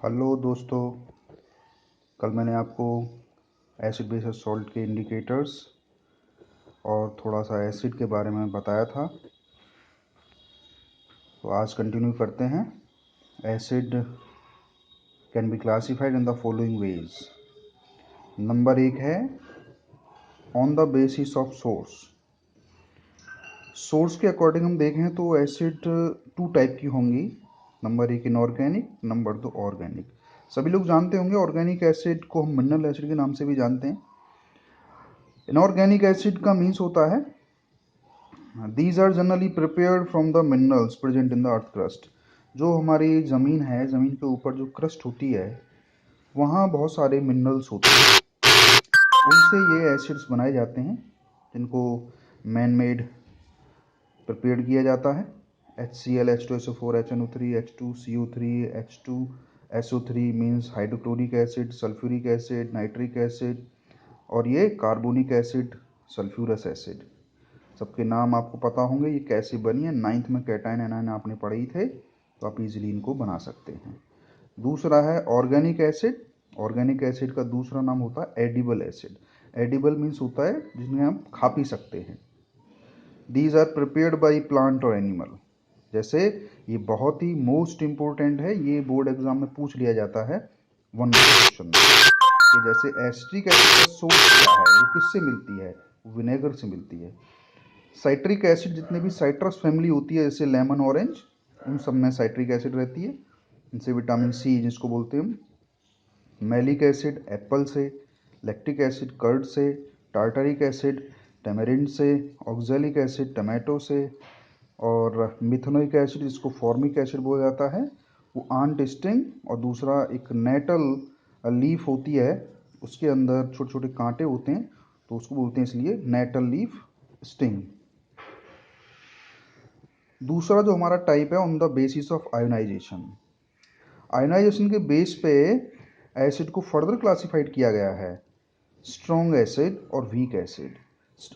Hello दोस्तों, कल मैंने आपको एसिड बेस सॉल्ट के इंडिकेटर्स और थोड़ा सा एसिड के बारे में बताया था। तो आज कंटिन्यू करते हैं। Acid can be classified in the following veg. Number 1 है on the basis of source. Source के अकॉर्डिंग हम देखें तो एसिड 2 टाइप की होंगी। Number 1 inorganic, number 2 organic. सभी लोग जानते होंगे ऑर्गेनिक एसिड को हम मिनरल एसिड के नाम से भी जानते हैं। इनऑर्गेनिक एसिड का मीन्स होता है these are generally prepared from the minerals present in the earth crust. जो हमारी ज़मीन है, ज़मीन के ऊपर जो क्रस्ट होती है वहाँ बहुत सारे मिनरल्स होते हैं, उनसे ये एसिड्स बनाए जाते हैं जिनको मैन मेड प्रिपेयर्ड किया जाता है। HCl, H2SO4, HNO3, H2CO3, H2SO3 means hydrochloric acid, sulphuric acid, nitric acid, और ये कार्बोनिक एसिड, सल्फ्यूरस एसिड। सबके नाम आपको पता होंगे, ये कैसे बनी है। 9th में कैटायन एनायन आपने पढ़ी थे, तो आप इजीली इनको बना सकते हैं। दूसरा है ऑर्गेनिक एसिड। ऑर्गेनिक एसिड का दूसरा नाम होता है एडिबल एसिड। एडिबल मीन्स होता है जिन्हें हम खा पी सकते हैं। These are prepared by plant और एनिमल। जैसे ये बहुत ही मोस्ट इम्पोर्टेंट है, ये बोर्ड एग्जाम में पूछ लिया जाता है 1 क्वेश्चन में कि जैसे एसिटिक एसिड का सोर्स क्या है, वो किससे मिलती है, विनेगर से मिलती है। साइट्रिक एसिड जितने भी साइट्रस फैमिली होती है जैसे लेमन, ऑरेंज, उन सब में साइट्रिक एसिड रहती है। इनसे विटामिन सी जिसको बोलते हैं हम। मैलिक एसिड एप्पल से, लैक्टिक एसिड कर्ड से, टार्टरिक एसिड टैमरिंड से, ऑक्जेलिक एसिड टमाटो से, और मिथेनोइक एसिड जिसको फॉर्मिक एसिड बोला जाता है वो आंट स्टिंग, और दूसरा एक नेटल लीफ होती है, उसके अंदर छोटे छोटे कांटे होते हैं तो उसको बोलते हैं इसलिए नेटल लीफ स्टिंग। दूसरा जो हमारा टाइप है on the basis of ionisation. Ionisation के बेस पे एसिड को फर्दर क्लासिफाइड किया गया है, स्ट्रॉन्ग एसिड और वीक एसिड।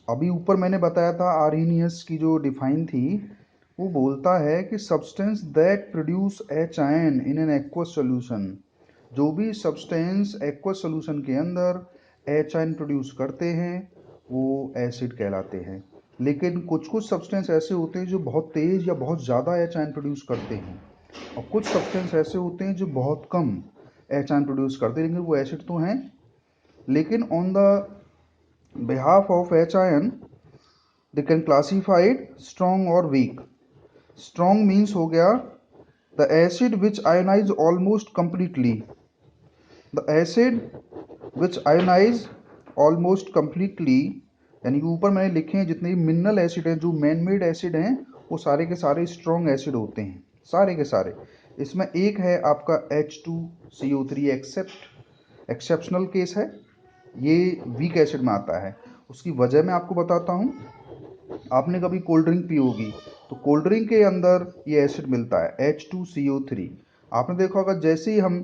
अभी ऊपर मैंने बताया था आर्हेनियस की जो डिफाइन थी, वो बोलता है कि substance that produce H ion in an aqueous solution. जो भी सब्सटेंस एक्वस सोल्यूशन के अंदर एच आयन प्रोड्यूस करते हैं वो एसिड कहलाते हैं। लेकिन कुछ कुछ सब्सटेंस ऐसे होते हैं जो बहुत तेज़ या बहुत ज़्यादा एच आयन प्रोड्यूस करते हैं, और कुछ सब्सटेंस ऐसे होते हैं जो बहुत कम एच आयन प्रोड्यूस करते हैं, लेकिन वो एसिड तो हैं। लेकिन on the behalf of H ion they can classified strong or weak. Strong means हो गया the acid which ionize almost completely. The acid which ionize almost completely, यानी कि ऊपर मैंने लिखे हैं जितने भी मिनरल एसिड हैं, जो मैन मेड एसिड हैं, वो सारे के सारे स्ट्रॉन्ग एसिड होते हैं, सारे के सारे। इसमें एक है आपका H2CO3 एक्सेप्शनल केस है, ये वीक एसिड में आता है। उसकी वजह मैं आपको बताता हूँ। आपने कभी कोल्ड ड्रिंक पी होगी, तो कोल्ड ड्रिंक के अंदर ये एसिड मिलता है H2CO3। आपने देखा होगा जैसे ही हम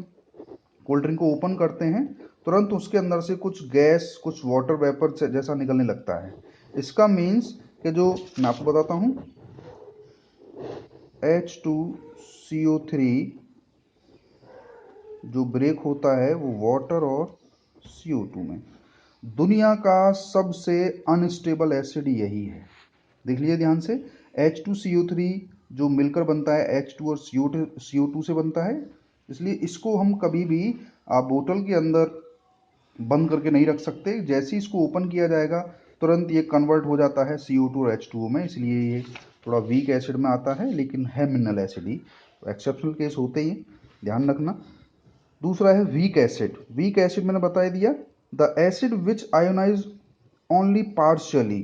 कोल्ड ड्रिंक को ओपन करते हैं तुरंत उसके अंदर से कुछ गैस, कुछ वाटर वेपर जैसा निकलने लगता है। इसका मीन्स कि जो मैं आपको बताता हूँ, H2CO3 जो ब्रेक होता है वो वाटर और CO2 में। दुनिया का सबसे अनस्टेबल एसिड यही है। देख लीजिए ध्यान से, H2CO3 जो मिलकर बनता है H2 और CO2 से बनता है, इसलिए इसको हम कभी भी आप बोतल के अंदर बंद करके नहीं रख सकते। जैसे ही इसको ओपन किया जाएगा तुरंत ये कन्वर्ट हो जाता है CO2 और H2O में, इसलिए ये थोड़ा वीक एसिड में आता है, लेकिन है मिनरल एसिड ही। तो एक्सेप्शनल केस होते ही, ध्यान रखना। दूसरा है वीक एसिड। वीक एसिड मैंने बता दिया, the acid which ionise only partially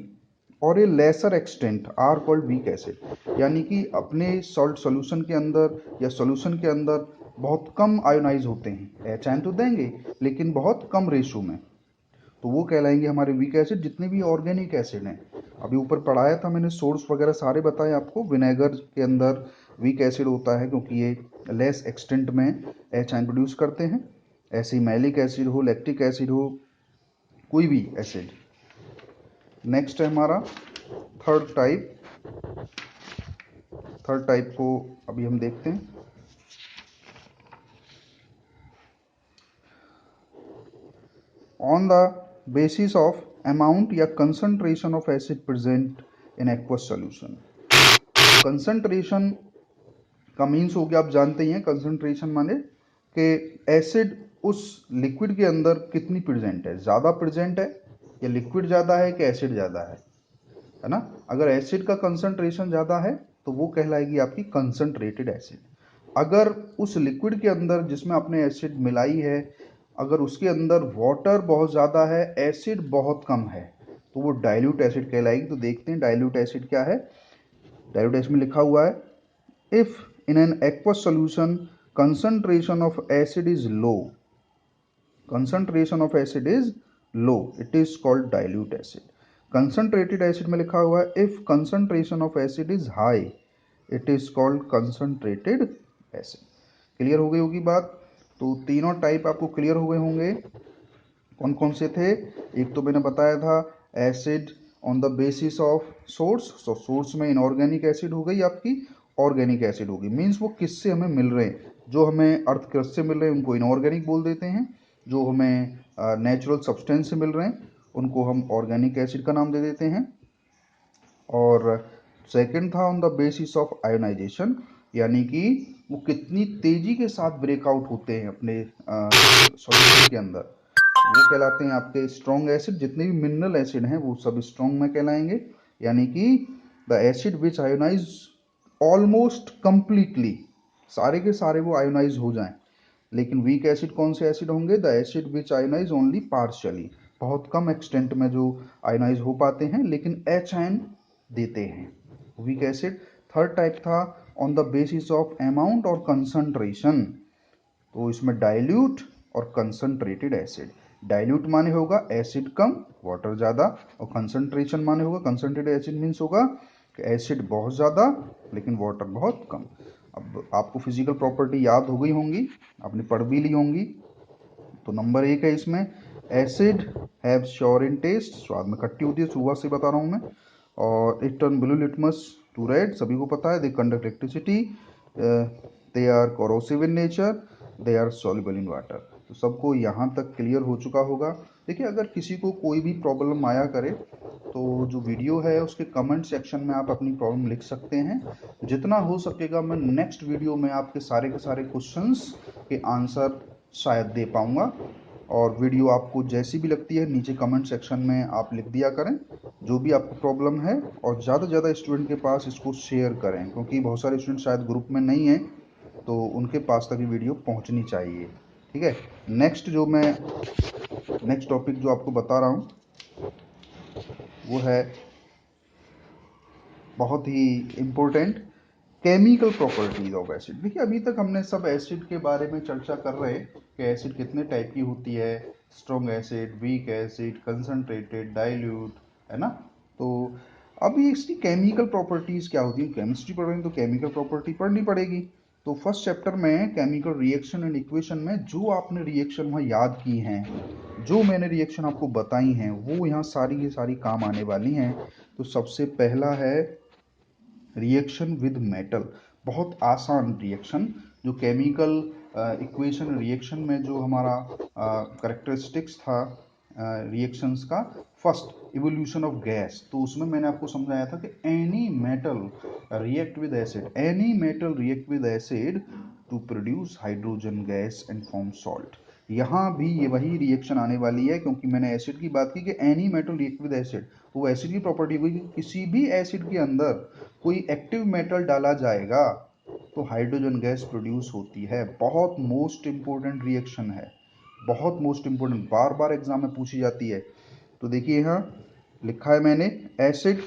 और a lesser extent are called weak acid. यानी कि अपने सॉल्ट सोल्यूशन के अंदर या सोल्यूशन के अंदर बहुत कम आयोनाइज होते हैं, एच आयन तो देंगे लेकिन बहुत कम रेशो में, तो वो कहलाएंगे हमारे वीक एसिड। जितने भी ऑर्गेनिक एसिड हैं, अभी ऊपर पढ़ाया था मैंने, सोर्स वगैरह सारे बताए आपको। विनेगर के अंदर वीक एसिड होता है क्योंकि ये लेस एक्सटेंट में एच आयन प्रोड्यूस करते हैं। ऐसे ही मैलिक एसिड हो, लैक्टिक एसिड हो, कोई भी एसिड। नेक्स्ट है हमारा थर्ड टाइप। थर्ड टाइप को अभी हम देखते हैं। On the basis of amount या concentration of acid present in aqueous solution. Concentration का मीन्स हो गया, आप जानते ही हैं कंसंट्रेशन माने कि एसिड उस लिक्विड के अंदर कितनी प्रेजेंट है, ज़्यादा प्रेजेंट है या लिक्विड ज़्यादा है कि एसिड ज़्यादा है ना। अगर एसिड का कंसंट्रेशन ज़्यादा है तो वो कहलाएगी आपकी कंसंट्रेटेड एसिड। अगर उस लिक्विड के अंदर जिसमें आपने एसिड मिलाई है, अगर उसके अंदर वाटर बहुत ज़्यादा है, एसिड बहुत कम है, तो वो डाइल्यूट एसिड कहलाएगी। तो देखते हैं डाइल्यूट एसिड क्या है। डाइल्यूट एसिड में लिखा हुआ है, if in an aqueous solution concentration of acid is low, concentration of acid is low, it is called dilute acid. concentrated acid में लिखा हुआ है, if concentration of acid is high, it is called concentrated acid. Clear हो गई होगी बात। तो तीनों टाइप आपको क्लियर हो गए होंगे। कौन कौन से थे? एक तो मैंने बताया था acid on the basis of source, तो सोर्स में इनऑर्गेनिक एसिड हो गई आपकी, ऑर्गेनिक एसिड होगी। मीन्स वो किससे हमें मिल रहे हैं, जो हमें अर्थ क्रस्ट से मिल रहे हैं उनको इनऑर्गेनिक बोल देते हैं, जो हमें नेचुरल सब्सटेंस से मिल रहे हैं उनको हम ऑर्गेनिक एसिड का नाम दे देते हैं। और सेकंड था on the basis of ionisation, यानी कि वो कितनी तेजी के साथ ब्रेकआउट होते हैं अपने सॉल्यूशन के अंदर, वो कहलाते हैं आपके स्ट्रॉन्ग एसिड। जितने भी मिनरल एसिड हैं वो सब स्ट्रॉन्ग में कहलाएंगे, यानी कि the acid which ionise almost completely, सारे के सारे वो आयोनाइज हो जाएं। लेकिन वीक एसिड कौन से एसिड होंगे? The acid which ionise only partially, बहुत कम एक्सटेंट में जो आयोनाइज हो पाते हैं लेकिन एच आयन देते हैं, वीक एसिड। थर्ड टाइप था on the basis of amount और कंसंट्रेशन, तो इसमें डाइल्यूट और कंसंट्रेटेड एसिड। डाइल्यूट माने होगा एसिड कम वाटर ज़्यादा, और कंसंट्रेशन माने होगा, कंसंट्रेटेड एसिड मीन्स होगा कि एसिड बहुत ज़्यादा लेकिन वाटर बहुत कम। अब आपको फिजिकल प्रॉपर्टी याद हो गई होंगी, आपने पढ़ भी ली होंगी। तो नंबर 1 है इसमें, acid have sour in taste, स्वाद में खट्टी होती है, सुबह से बता रहा हूँ मैं। और it turn blue litmus to red, सभी को पता है। They conduct electricity, they are corrosive in nature, they are soluble in water. तो सबको यहाँ तक क्लियर हो चुका होगा। देखिए, अगर किसी को कोई भी प्रॉब्लम आया करे तो जो वीडियो है उसके कमेंट सेक्शन में आप अपनी प्रॉब्लम लिख सकते हैं। जितना हो सकेगा मैं नेक्स्ट वीडियो में आपके सारे के सारे क्वेश्चंस के आंसर शायद दे पाऊंगा। और वीडियो आपको जैसी भी लगती है नीचे कमेंट सेक्शन में आप लिख दिया करें जो भी आपको प्रॉब्लम है, और ज़्यादा से ज़्यादा स्टूडेंट के पास इसको शेयर करें, क्योंकि बहुत सारे स्टूडेंट शायद ग्रुप में नहीं हैं, तो उनके पास तक ये वीडियो पहुंचनी चाहिए। ठीक है। नेक्स्ट टॉपिक जो आपको बता रहा हूँ वो है बहुत ही important, chemical properties of acid. देखिए, अभी तक हमने सब एसिड के बारे में चर्चा कर रहे हैं कि एसिड कितने टाइप की होती है, strong acid, weak acid, concentrated, dilute, है ना। तो अब ये इसकी केमिकल प्रॉपर्टीज क्या होती है, केमिस्ट्री पढ़ रहे हैं तो केमिकल प्रॉपर्टी पढ़नी पड़ेगी। तो फर्स्ट चैप्टर में केमिकल रिएक्शन एंड इक्वेशन में जो आपने रिएक्शन वहाँ याद की हैं, जो मैंने रिएक्शन आपको बताई हैं, वो यहाँ सारी की सारी काम आने वाली हैं। तो सबसे पहला है रिएक्शन विद मेटल, बहुत आसान रिएक्शन, जो केमिकल इक्वेशन रिएक्शन में जो हमारा करेक्टरिस्टिक्स था रिएक्शंस का, फर्स्ट इवोल्यूशन ऑफ गैस, तो उसमें मैंने आपको समझाया था कि any metal react with acid, any metal react with acid to produce hydrogen gas and form salt. यहाँ भी ये वही रिएक्शन आने वाली है, क्योंकि मैंने एसिड की बात की कि any metal react with acid, वो एसिड की प्रॉपर्टी हुई कि किसी भी एसिड के अंदर कोई एक्टिव मेटल डाला जाएगा तो हाइड्रोजन गैस प्रोड्यूस होती है। बहुत मोस्ट इंपोर्टेंट रिएक्शन है, बहुत मोस्ट इंपोर्टेंट, बार बार एग्जाम में पूछी जाती है। तो देखिए यहाँ लिखा है मैंने, एसिड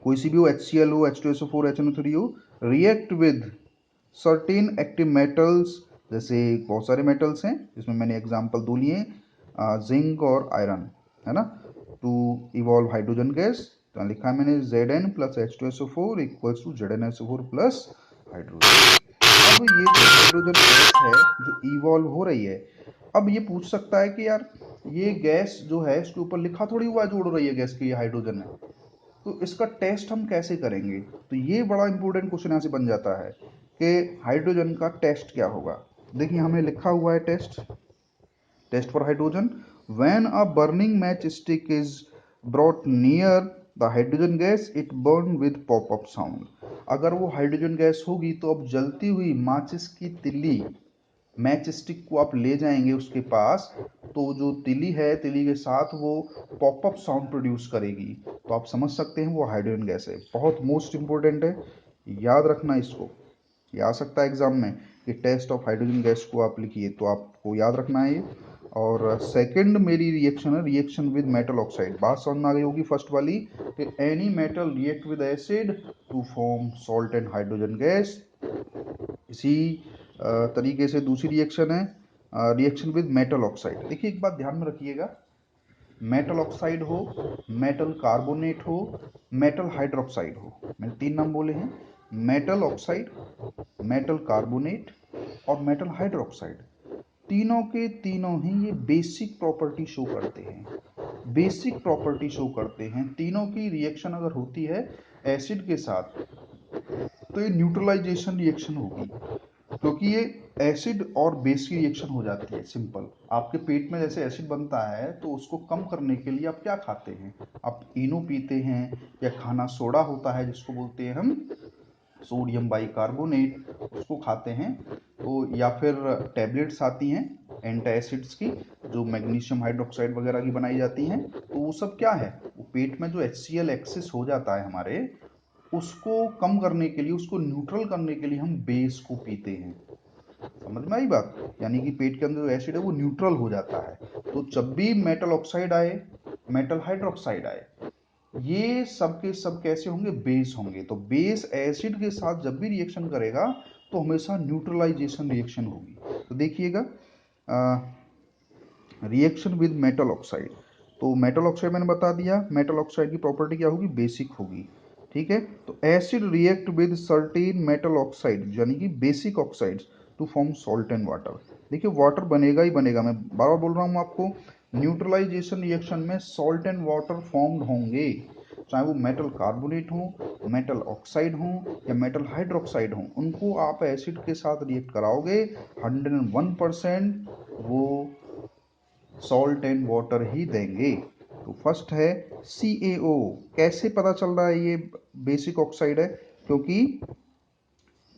कोई सी भी हो, HCl हो, H2SO4, HNO3 हो, react with certain active metals, जैसे बहुत सारे मेटल्स हैं जिसमें मैंने एग्जांपल दो लिए, जिंक और आयरन, है ना, टू इवॉल्व हाइड्रोजन गैस। तो लिखा है मैंने Zn plus H2SO4 equals to ZnSO4 plus hydrogen. अब ये जो हाइड्रोजन गैस है जो इवॉल्व हो रही है, अब ये पूछ सकता है कि यार ये गैस जो है इसके ऊपर लिखा थोड़ी हुआ है जो उड़ रही है गैस की ये हाइड्रोजन है, तो इसका टेस्ट हम कैसे करेंगे। तो ये बड़ा इंपॉर्टेंट क्वेश्चन यहाँ से बन जाता है कि हाइड्रोजन का टेस्ट क्या होगा। देखिए हमें लिखा हुआ है test for hydrogen, when a burning match stick is brought near the hydrogen gas it burn with pop up sound. अगर वो हाइड्रोजन गैस होगी तो अब जलती हुई माचिस की तिल्ली मैच स्टिक को आप ले जाएंगे उसके पास, तो जो तिली है तिली के साथ वो पॉपअप साउंड प्रोड्यूस करेगी, तो आप समझ सकते हैं वो हाइड्रोजन गैस है। बहुत मोस्ट इंपॉर्टेंट है, याद रखना इसको। ये आ सकता है एग्जाम में कि टेस्ट ऑफ हाइड्रोजन गैस को आप लिखिए, तो आपको याद रखना है ये। और सेकंड मेरी रिएक्शन है रिएक्शन विद मेटल ऑक्साइड। बात समझ में आ गई होगी फर्स्ट वाली कि any metal react with acid to form salt and hydrogen gas. इसी तरीके से दूसरी रिएक्शन है रिएक्शन विद मेटल ऑक्साइड। देखिए एक बात ध्यान में रखिएगा, मेटल ऑक्साइड हो, मेटल कार्बोनेट हो, मेटल हाइड्रोक्साइड हो, मैंने 3 नाम बोले हैं, मेटल ऑक्साइड, मेटल कार्बोनेट और मेटल हाइड्रोक्साइड। तीनों के तीनों ही ये बेसिक प्रॉपर्टी शो करते हैं, बेसिक प्रॉपर्टी शो करते हैं। तीनों की रिएक्शन अगर होती है एसिड के साथ तो ये न्यूट्रलाइजेशन रिएक्शन होगी, क्योंकि ये एसिड और बेस की रिएक्शन हो जाती है। सिंपल, आपके पेट में जैसे एसिड बनता है तो उसको कम करने के लिए आप क्या खाते हैं, आप इनो पीते हैं, या खाना सोडा होता है जिसको बोलते हैं हम सोडियम बाइकार्बोनेट, उसको खाते हैं। तो या फिर टैबलेट्स आती हैं एंटासिड्स की जो मैग्नीशियम हाइड्रोक्साइड वगैरह की बनाई जाती हैं, तो वो सब क्या है, वो पेट में जो HCl एक्सेस हो जाता है हमारे, उसको कम करने के लिए, उसको न्यूट्रल करने के लिए हम बेस को पीते हैं। समझ में आई बात, यानी कि पेट के अंदर जो एसिड है वो न्यूट्रल हो जाता है। तो जब भी मेटल ऑक्साइड आए, मेटल हाइड्रोक्साइड आए, ये सब के सब कैसे होंगे, बेस होंगे। तो बेस एसिड के साथ जब भी रिएक्शन करेगा तो हमेशा न्यूट्रलाइजेशन रिएक्शन होगी। तो देखिएगा रिएक्शन विद मेटल ऑक्साइड, तो मेटल ऑक्साइड मैंने बता दिया, मेटल ऑक्साइड की प्रॉपर्टी क्या होगी, बेसिक होगी। ठीक है, तो acid react with certain metal oxide यानी कि basic oxides to form salt and water. देखिए वाटर बनेगा ही बनेगा, मैं बार बार बोल रहा हूँ आपको, न्यूट्रलाइजेशन रिएक्शन में सॉल्ट एंड वाटर फॉर्म्ड होंगे, चाहे वो मेटल कार्बोनेट हो, मेटल ऑक्साइड हो या मेटल हाइड्रोक्साइड हो, उनको आप एसिड के साथ रिएक्ट कराओगे 101% वो सॉल्ट एंड वाटर ही देंगे। तो फर्स्ट है CaO। कैसे पता चल रहा है ये बेसिक ऑक्साइड है, क्योंकि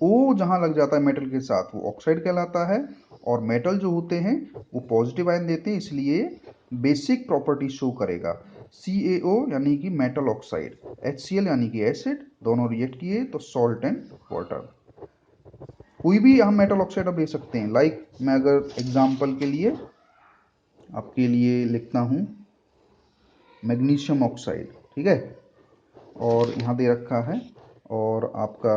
O जहां लग जाता है मेटल के साथ वो ऑक्साइड कहलाता है, और मेटल जो होते हैं वो पॉजिटिव आयन देते हैं, इसलिए बेसिक प्रॉपर्टी शो करेगा। CaO यानी कि मेटल ऑक्साइड, HCl यानी कि एसिड, दोनों रिएक्ट किए तो सॉल्ट एंड वाटर। कोई भी हम मेटल ऑक्साइड अब ले सकते हैं, लाइक मैं अगर एग्जांपल के लिए आपके लिए लिखता हूं मैग्नीशियम ऑक्साइड, ठीक है, और यहाँ दे रखा है, और आपका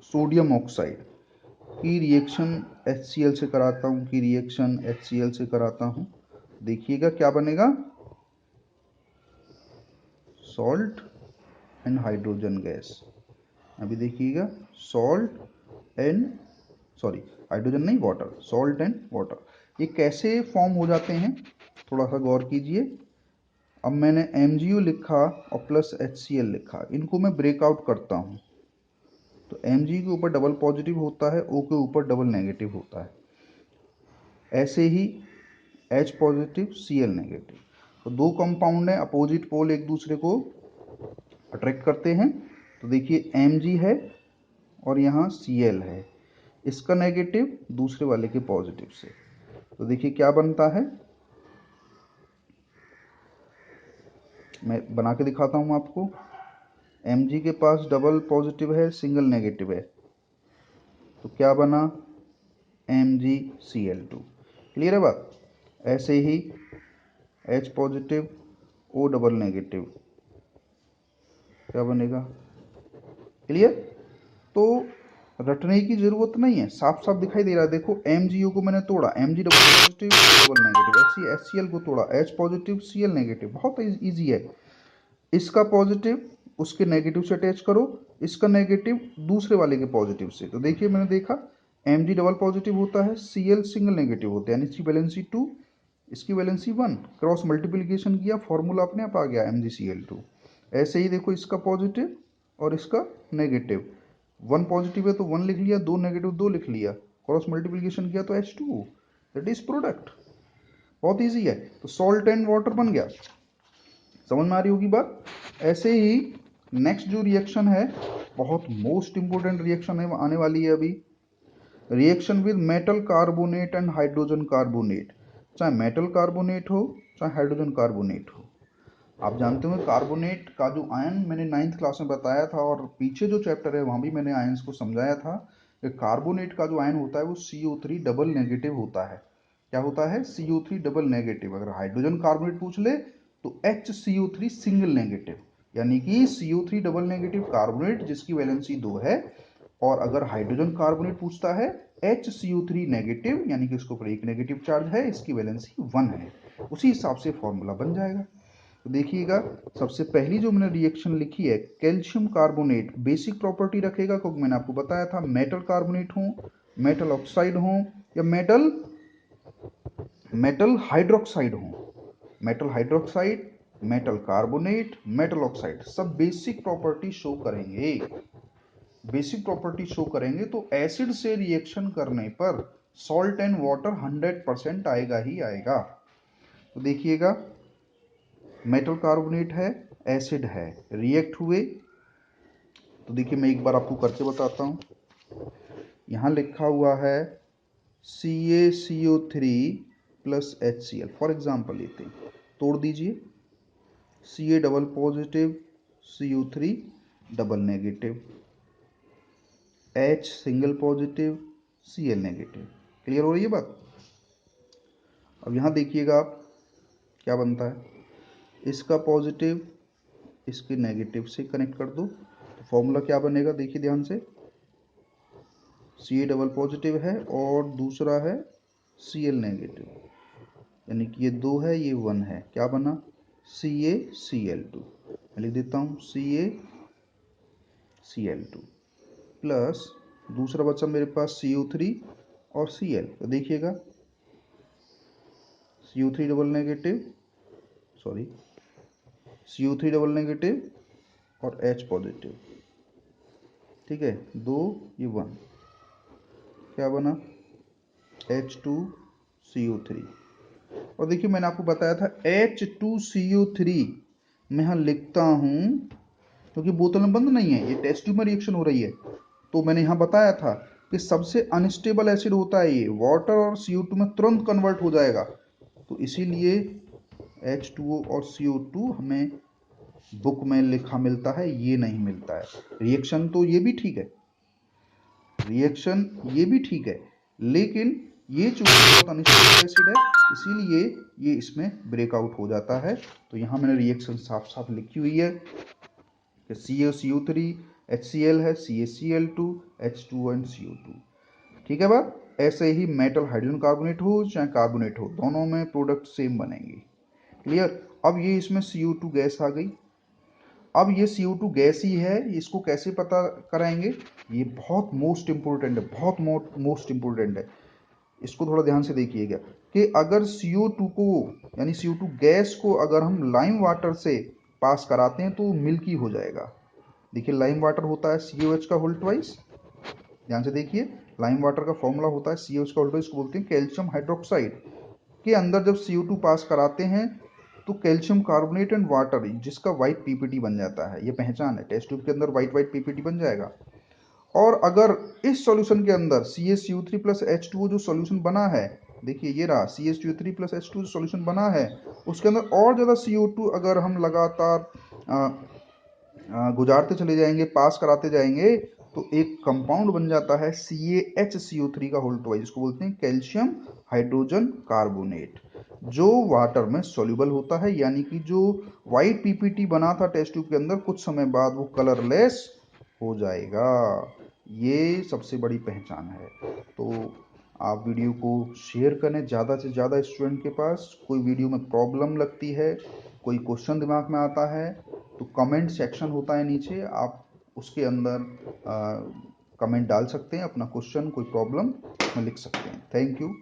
सोडियम ऑक्साइड की रिएक्शन HCl से कराता हूँ, की रिएक्शन HCl से कराता हूँ। देखिएगा क्या बनेगा, सॉल्ट एंड हाइड्रोजन गैस। अभी देखिएगा सॉल्ट एंड, सॉरी हाइड्रोजन नहीं, वाटर, सॉल्ट एंड वाटर। ये कैसे फॉर्म हो जाते हैं थोड़ा सा गौर कीजिए। अब मैंने MgO लिखा और प्लस HCl लिखा, इनको मैं ब्रेकआउट करता हूँ, तो Mg के ऊपर डबल पॉजिटिव होता है, O के ऊपर डबल नेगेटिव होता है, ऐसे ही H पॉजिटिव Cl नेगेटिव। तो दो कंपाउंड हैं, अपोजिट पोल एक दूसरे को अट्रैक्ट करते हैं। तो देखिए Mg है और यहाँ Cl है, इसका नेगेटिव दूसरे वाले के पॉजिटिव से, तो देखिए क्या बनता है, मैं बना के दिखाता हूँ आपको। Mg के पास डबल पॉजिटिव है, सिंगल नेगेटिव है, तो क्या बना, MgCl2। क्लियर है बात। ऐसे ही H positive O double negative, क्या बनेगा, क्लियर। तो रटने की जरूरत नहीं है, साफ साफ दिखाई दे रहा है। देखो MgO को मैंने तोड़ा, Mg double positive double negative, ऐसे HCl को तोड़ा, H पॉजिटिव Cl नेगेटिव, बहुत इजी है। इसका पॉजिटिव उसके नेगेटिव से अटैच करो, इसका नेगेटिव दूसरे वाले के पॉजिटिव से, तो देखिए मैंने देखा Mg डबल पॉजिटिव होता है, Cl सिंगल नेगेटिव होता है, यानी इसकी वैलेंसी 2, इसकी वैलेंसी 1, क्रॉस मल्टीप्लिकेशन किया, फॉर्मूला अपने आप आ गया MgCl2। ऐसे ही देखो इसका पॉजिटिव और इसका नेगेटिव, 1 पॉजिटिव है तो 1 लिख लिया, 2 नेगेटिव 2 लिख लिया, क्रॉस मल्टीप्लिकेशन किया तो H2, दैट इज प्रोडक्ट। बहुत इजी है। तो सॉल्ट एंड वाटर बन गया। समझ में आ रही होगी बात। ऐसे ही नेक्स्ट जो रिएक्शन है, बहुत मोस्ट इंपोर्टेंट रिएक्शन है, आने वाली है अभी। Reaction with metal carbonate and hydrogen carbonate. चाहे मेटल कार्बोनेट हो चाहे हाइड्रोजन कार्बोनेट हो। आप जानते हो कार्बोनेट का जो आयन मैंने 9th क्लास में बताया था, और पीछे जो चैप्टर है वहां भी मैंने आयन्स को समझाया था कि कार्बोनेट का जो आयन होता है वो CO3 डबल नेगेटिव होता है। क्या होता है? CO3 double negative. अगर हाइड्रोजन कार्बोनेट पूछ ले तो HCO3 सिंगल नेगेटिव, यानी कि CO3 डबल नेगेटिव कार्बोनेट जिसकी वैलेंसी 2 है। और अगर हाइड्रोजन कार्बोनेट पूछता है HCO3 नेगेटिव, यानी कि उसके ऊपर एक नेगेटिव चार्ज है, इसकी वैलेंसी 1 है। उसी हिसाब से फॉर्मूला बन जाएगा। तो देखिएगा, सबसे पहली जो मैंने रिएक्शन लिखी है, कैल्शियम कार्बोनेट बेसिक प्रॉपर्टी रखेगा, क्योंकि मैंने आपको बताया था मेटल कार्बोनेट हो, मेटल ऑक्साइड हो, या मेटल हाइड्रोक्साइड हो। Metal hydroxide, metal carbonate, metal oxide सब बेसिक प्रॉपर्टी शो करेंगे। बेसिक प्रॉपर्टी शो करेंगे तो एसिड से रिएक्शन करने पर सॉल्ट एंड वाटर 100% आएगा ही आएगा। तो देखिएगा, मेटल कार्बोनेट है, एसिड है, रिएक्ट हुए। तो देखिए मैं एक बार आपको करके बताता हूं। यहां लिखा हुआ है CaCO3 plus HCl। For example लेते हैं, तोड़ दीजिए। Ca double positive, CO3 double negative, H single positive, Cl negative. Clear हो रही है बात। अब यहां देखिएगा आप क्या बनता है, इसका पॉजिटिव इसके नेगेटिव से कनेक्ट कर दो तो फॉर्मूला क्या बनेगा, देखिए ध्यान से। Ca डबल पॉजिटिव है और दूसरा है Cl नेगेटिव, यानी कि ये 2 है ये 1 है। क्या बना? CaCl2। मैं लिख देता हूँ CaCl2 प्लस दूसरा बचा मेरे पास CO3 और Cl। तो देखिएगा CO3 double negative, sorry CO3 double negative और H पॉजिटिव, ठीक है, 2 ये 1। क्या बना? H2CO3। और देखिए मैंने आपको बताया था H2CO3 मैं यहां लिखता हूं क्योंकि बोतल में बंद नहीं है, ये टेस्ट ट्यूब में रिएक्शन हो रही है। तो मैंने यहां बताया था कि सबसे अनस्टेबल एसिड होता है ये, वाटर और CO2 में तुरंत कन्वर्ट हो जाएगा। तो इसीलिए H2O और CO2 हमें बुक में लिखा मिलता है, ये नहीं मिलता है। रिएक्शन तो ये भी ठीक है, रिएक्शन ये भी ठीक है, लेकिन ये चूंकि बहुत अनस्टेबल एसिड है इसीलिए ये इसमें ब्रेकआउट हो जाता है। तो यहाँ मैंने रिएक्शन साफ साफ लिखी हुई है कि CaCO3 HCl है, CaCl2 H2O एंड CO2। ठीक है बात। ऐसे ही मेटल हाइड्रोजन कार्बोनेट हो चाहे कार्बोनेट हो, दोनों में प्रोडक्ट सेम बनेंगे। क्लियर। अब ये इसमें CO2 गैस आ गई। अब ये CO2 गैस ही है, इसको कैसे पता कराएंगे? ये बहुत मोस्ट इंपोर्टेंट है, बहुत मोस्ट इंपोर्टेंट है। इसको थोड़ा ध्यान से देखिएगा कि अगर CO2 को, यानी CO2 गैस को अगर हम लाइम वाटर से पास कराते हैं तो मिल्की हो जाएगा। देखिए लाइम वाटर होता है COH का होल ट्वाइस। ध्यान से देखिए, लाइम वाटर का फॉर्मूला होता है COH का होल ट्वाइस, को बोलते हैं कैल्शियम हाइड्रोक्साइड। के अंदर जब CO2 पास कराते हैं तो कैल्शियम कार्बोनेट एंड वाटर जिसका व्हाइट PPT बन जाता है। ये पहचान है, टेस्ट ट्यूब के अंदर व्हाइट PPT बन जाएगा। और अगर इस सॉल्यूशन के अंदर CaCO3 प्लस H2O जो सॉल्यूशन बना है, देखिए ये रहा CaCO3 प्लस H2O जो सॉल्यूशन बना है, उसके अंदर और ज़्यादा CO2 अगर हम लगातार गुजारते चले जाएंगे, पास कराते जाएंगे, तो एक कंपाउंड बन जाता है CaHCO3 का होल ट्वाइस, जिसको बोलते हैं कैल्शियम हाइड्रोजन कार्बोनेट, जो वाटर में सॉल्युबल होता है। यानी कि जो व्हाइट PPT बना था टेस्ट ट्यूब के अंदर, कुछ समय बाद वो कलरलेस हो जाएगा। ये सबसे बड़ी पहचान है। तो आप वीडियो को शेयर करें ज़्यादा से ज़्यादा स्टूडेंट के पास। कोई वीडियो में प्रॉब्लम लगती है, कोई क्वेश्चन दिमाग में आता है, तो कमेंट सेक्शन होता है नीचे, आप उसके अंदर कमेंट डाल सकते हैं, अपना क्वेश्चन कोई प्रॉब्लम में लिख सकते हैं। Thank you.